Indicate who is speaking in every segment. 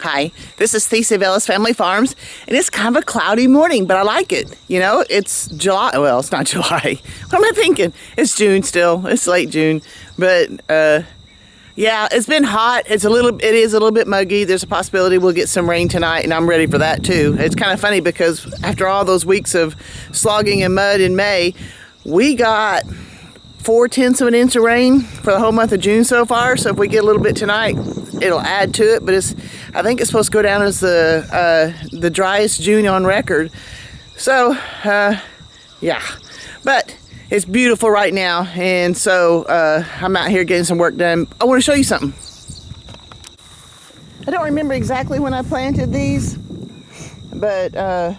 Speaker 1: Hi, this is Thea Velas Family Farms, and it's kind of a cloudy morning, but I like it. You know, it's July. Well, it's not July. What am I thinking? It's June still. It's late June, but yeah, it's been hot. It is a little bit muggy. There's a possibility we'll get some rain tonight, and I'm ready for that too. It's kind of funny because after all those weeks of slogging and mud in May, we got 0.4 of an inch of rain for the whole month of June so far. So if we get a little bit tonight, it'll add to it. But I think it's supposed to go down as the driest June on record. So yeah, but it's beautiful right now, and so I'm out here getting some work done. I want to show you something. I don't remember exactly when I planted these, but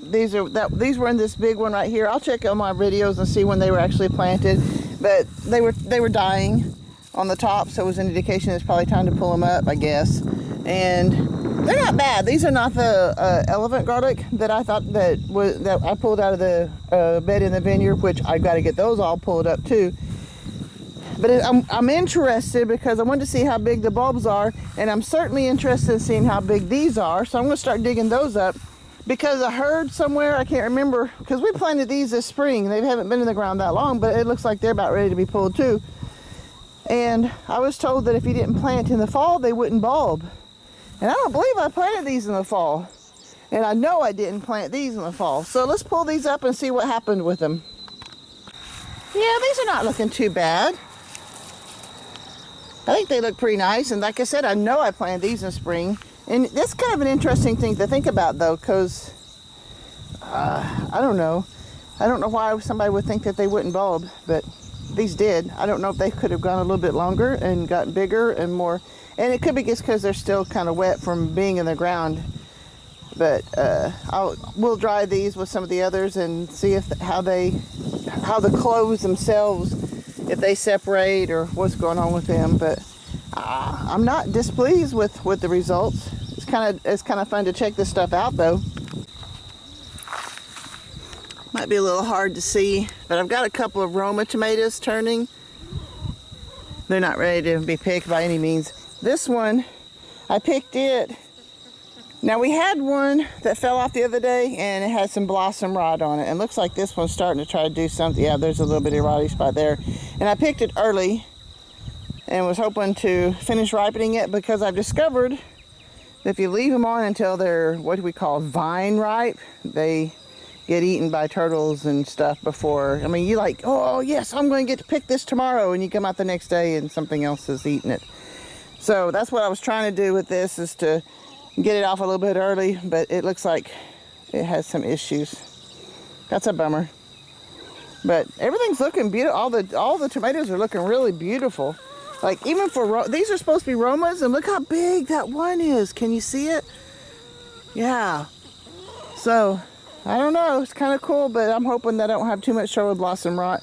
Speaker 1: these were in this big one right here. I'll check on my videos and see when they were actually planted, but they were dying on the top, so it was an indication it's probably time to pull them up, I guess. And they're not bad. These are not the elephant garlic that I thought that I pulled out of the bed in the vineyard, which I've got to get those all pulled up too. But I'm interested because I wanted to see how big the bulbs are, and I'm certainly interested in seeing how big these are. So I'm going to start digging those up. Because I heard somewhere, I can't remember, because we planted these this spring. They haven't been in the ground that long, but it looks like they're about ready to be pulled too. And I was told that if you didn't plant in the fall, they wouldn't bulb. And I don't believe I planted these in the fall. And I know I didn't plant these in the fall. So let's pull these up and see what happened with them. Yeah, these are not looking too bad. I think they look pretty nice. And like I said, I know I planted these in spring. And that's kind of an interesting thing to think about, though, because I don't know. I don't know why somebody would think that they wouldn't bulb, but these did. I don't know if they could have gone a little bit longer and gotten bigger and more. And it could be just because they're still kind of wet from being in the ground. But we'll dry these with some of the others and see how the cloves themselves, if they separate or what's going on with them. But I'm not displeased with the results. It's kind of fun to check this stuff out, though. Might be a little hard to see, but I've got a couple of Roma tomatoes turning. They're not ready to be picked by any means. This one, I picked it. Now we had one that fell off the other day, and it had some blossom rot on it. And looks like this one's starting to try to do something. Yeah, there's a little bit of rotty spot there. And I picked it early and was hoping to finish ripening it, because I've discovered that if you leave them on until they're what we call vine ripe, they get eaten by turtles and stuff before. I mean, you like, oh yes, I'm going to get to pick this tomorrow, and you come out the next day and something else has eaten it. So that's what I was trying to do with this, is to get it off a little bit early, but it looks like it has some issues. That's a bummer. But everything's looking beautiful. All the tomatoes are looking really beautiful. Like, even for these are supposed to be Romas, and look how big that one is. Can you see it? Yeah. So, I don't know. It's kind of cool, but I'm hoping that I don't have too much trouble with blossom rot.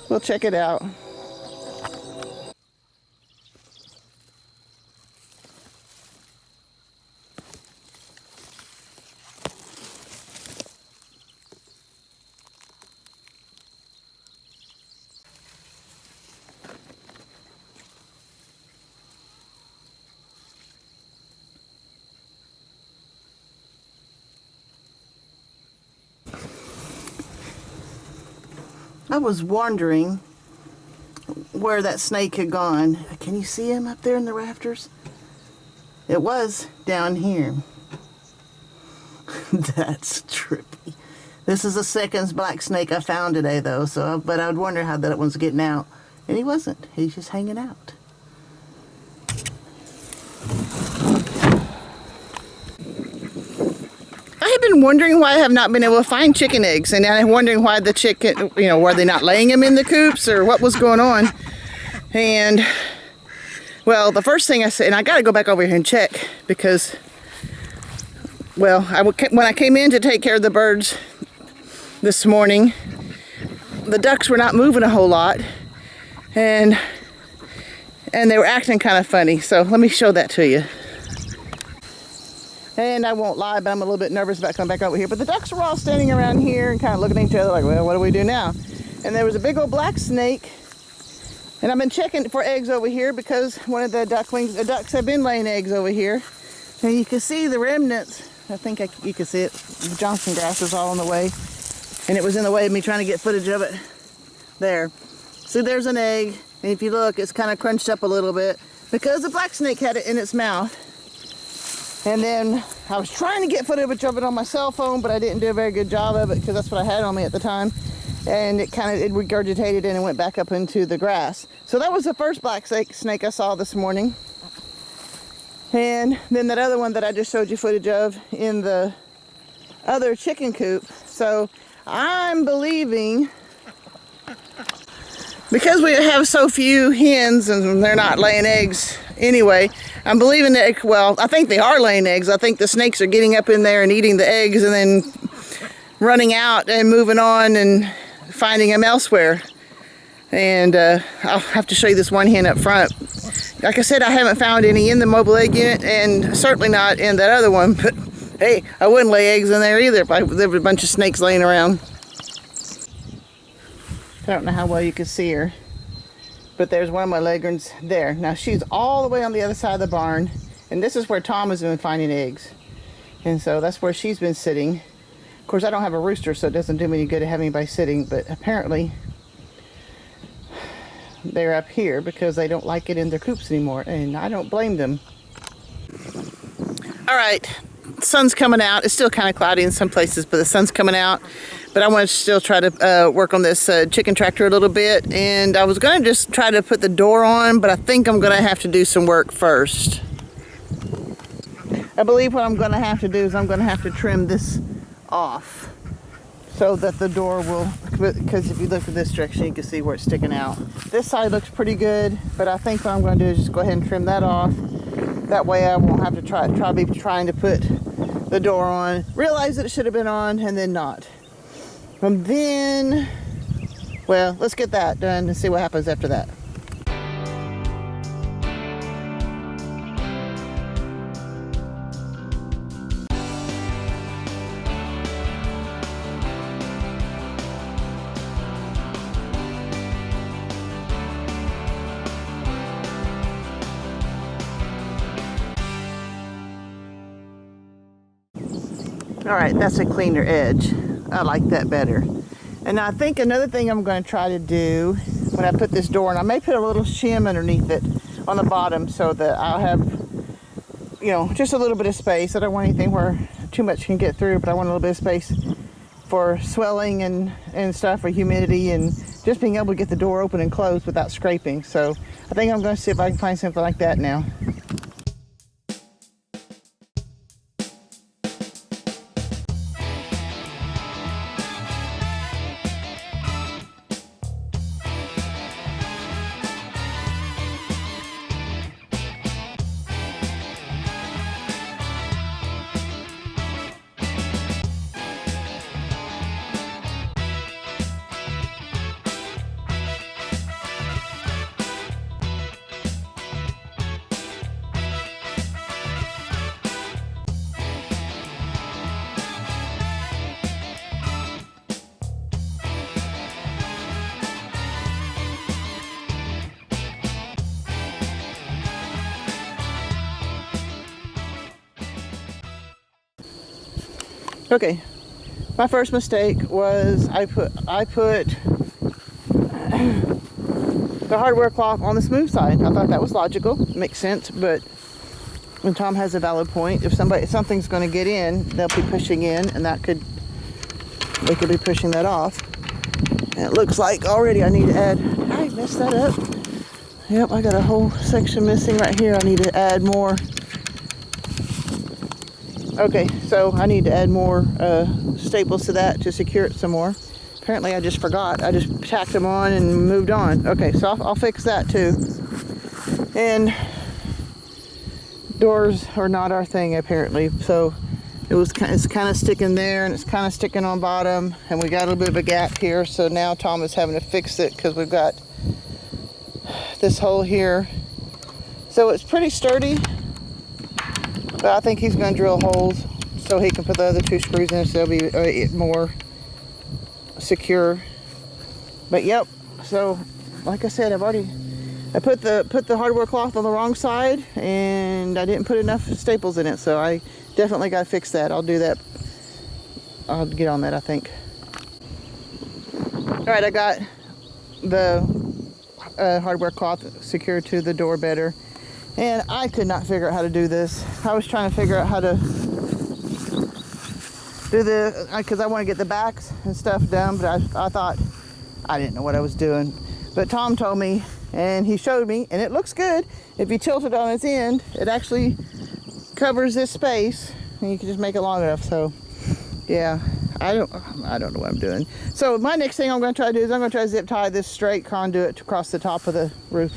Speaker 1: We'll check it out. I was wondering where that snake had gone. Can you see him up there in the rafters? It was down here. That's trippy. This is the second black snake I found today, though. But I would wonder how that one's getting out. And he wasn't. He's just hanging out. I've been wondering why I have not been able to find chicken eggs, and I'm wondering why the chicken, were they not laying them in the coops, or what was going on? And well, the first thing I said, and I got to go back over here and check, because well, when I came in to take care of the birds this morning, the ducks were not moving a whole lot, and they were acting kind of funny. So let me show that to you. And I won't lie, but I'm a little bit nervous about coming back over here. But the ducks were all standing around here and kind of looking at each other like, well, what do we do now? And there was a big old black snake. And I've been checking for eggs over here because one of the ducks have been laying eggs over here. And you can see the remnants. I think you can see it. The Johnson grass is all in the way. And it was in the way of me trying to get footage of it. There. See, there's an egg. And if you look, it's kind of crunched up a little bit because the black snake had it in its mouth. And then I was trying to get footage of it on my cell phone, but I didn't do a very good job of it because that's what I had on me at the time. And it regurgitated and it went back up into the grass. So that was the first black snake I saw this morning. And then that other one that I just showed you footage of in the other chicken coop. So I'm believing, because we have so few hens and they're not laying eggs anyway, I'm believing that, well, I think they are laying eggs. I think the snakes are getting up in there and eating the eggs and then running out and moving on and finding them elsewhere. And I'll have to show you this one hen up front. Like I said, I haven't found any in the mobile egg unit and certainly not in that other one, but hey, I wouldn't lay eggs in there either if there were a bunch of snakes laying around. I don't know how well you can see her, but there's one of my leghorns there. Now she's all the way on the other side of the barn, and this is where Tom has been finding eggs. And so that's where she's been sitting. Of course, I don't have a rooster, so it doesn't do me any good to have anybody sitting, but apparently they're up here because they don't like it in their coops anymore, and I don't blame them. All right, the sun's coming out. It's still kind of cloudy in some places, but the sun's coming out. But I want to still try to work on this chicken tractor a little bit, and I was going to just try to put the door on, but I think I'm going to have to do some work first. I believe what I'm going to have to do is I'm going to have to trim this off so that the door will, because if you look at this direction, you can see where it's sticking out. This side looks pretty good, but I think what I'm going to do is just go ahead and trim that off. That way I won't have to be trying to put the door on, realize that it should have been on, and then not. And then, well, let's get that done and see what happens after that. All right, that's a cleaner edge. I like that better. And I think another thing I'm going to try to do when I put this door, and I may put a little shim underneath it on the bottom so that I'll have, you know, just a little bit of space. I don't want anything where too much can get through, but I want a little bit of space for swelling and stuff, for humidity, and just being able to get the door open and closed without scraping. So I think I'm going to see if I can find something like that now. Okay, my first mistake was I put the hardware cloth on the smooth side. I thought that was logical, makes sense, but when Tom has a valid point, if something's going to get in, they'll be pushing in, and they could be pushing that off. And it looks like already I need to add. I messed that up. Yep, I got a whole section missing right here. I need to add more. Okay, so I need to add more staples to that to secure it some more. Apparently I just forgot. I just tacked them on and moved on. Okay, so I'll fix that too. And doors are not our thing apparently. So it's kind of sticking there, and it's kind of sticking on bottom, and we got a little bit of a gap here. So now Tom is having to fix it because we've got this hole here. So it's pretty sturdy. But I think he's going to drill holes so he can put the other 2 screws in so they'll be more secure. But yep, so like I said, I put the hardware cloth on the wrong side, and I didn't put enough staples in it, so I definitely got to fix that. I'll do that. I'll get on that, I think. All right, I got the hardware cloth secured to the door better, and I could not figure out how to do this. I was trying to figure out how to do the, because I want to get the backs and stuff done, but I thought, I didn't know what I was doing. But Tom told me, and he showed me, and it looks good. If you tilt it on its end, it actually covers this space, and you can just make it long enough. So yeah, I don't know what I'm doing. So my next thing I'm going to try to do is I'm going to try to zip tie this straight conduit across the top of the roof.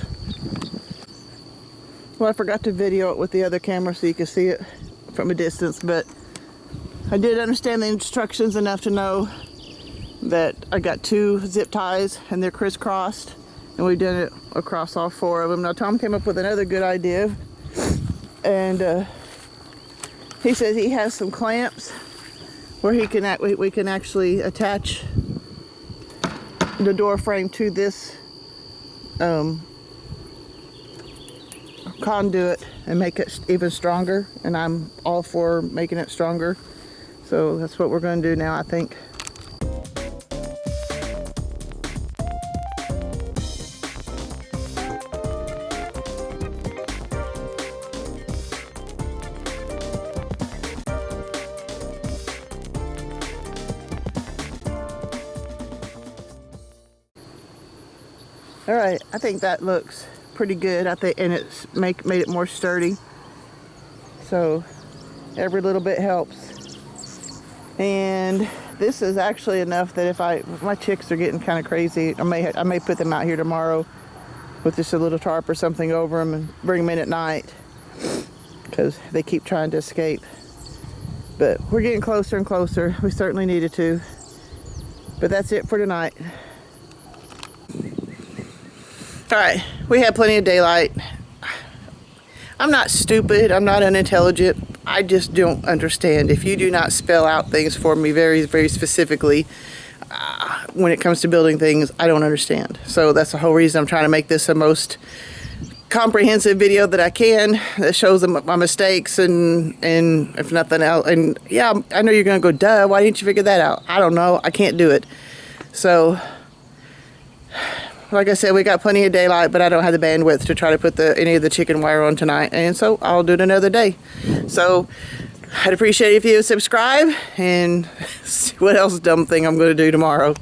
Speaker 1: Well, I forgot to video it with the other camera so you can see it from a distance, but I did understand the instructions enough to know that I got 2 zip ties and they're crisscrossed, and we've done it across all 4 of them. Now Tom came up with another good idea, and he says he has some clamps where we can actually attach the door frame to this conduit and make it even stronger, and I'm all for making it stronger. So that's what we're going to do now, I think. All right, I think that looks pretty good. I think, and it's made it more sturdy. So every little bit helps. And this is actually enough that if my chicks are getting kind of crazy, I may put them out here tomorrow with just a little tarp or something over them and bring them in at night, because they keep trying to escape. But we're getting closer and closer. We certainly needed to. But that's it for tonight. All right, we had plenty of daylight. I'm not stupid, I'm not unintelligent. I just don't understand. If you do not spell out things for me very, very specifically, when it comes to building things, I don't understand. So that's the whole reason I'm trying to make this the most comprehensive video that I can, that shows them my mistakes and if nothing else. And yeah, I know you're gonna go, duh, why didn't you figure that out? I don't know, I can't do it. So like I said, we got plenty of daylight, but I don't have the bandwidth to try to put any of the chicken wire on tonight, and so I'll do it another day. So I'd appreciate it if you would subscribe and see what else dumb thing I'm going to do tomorrow.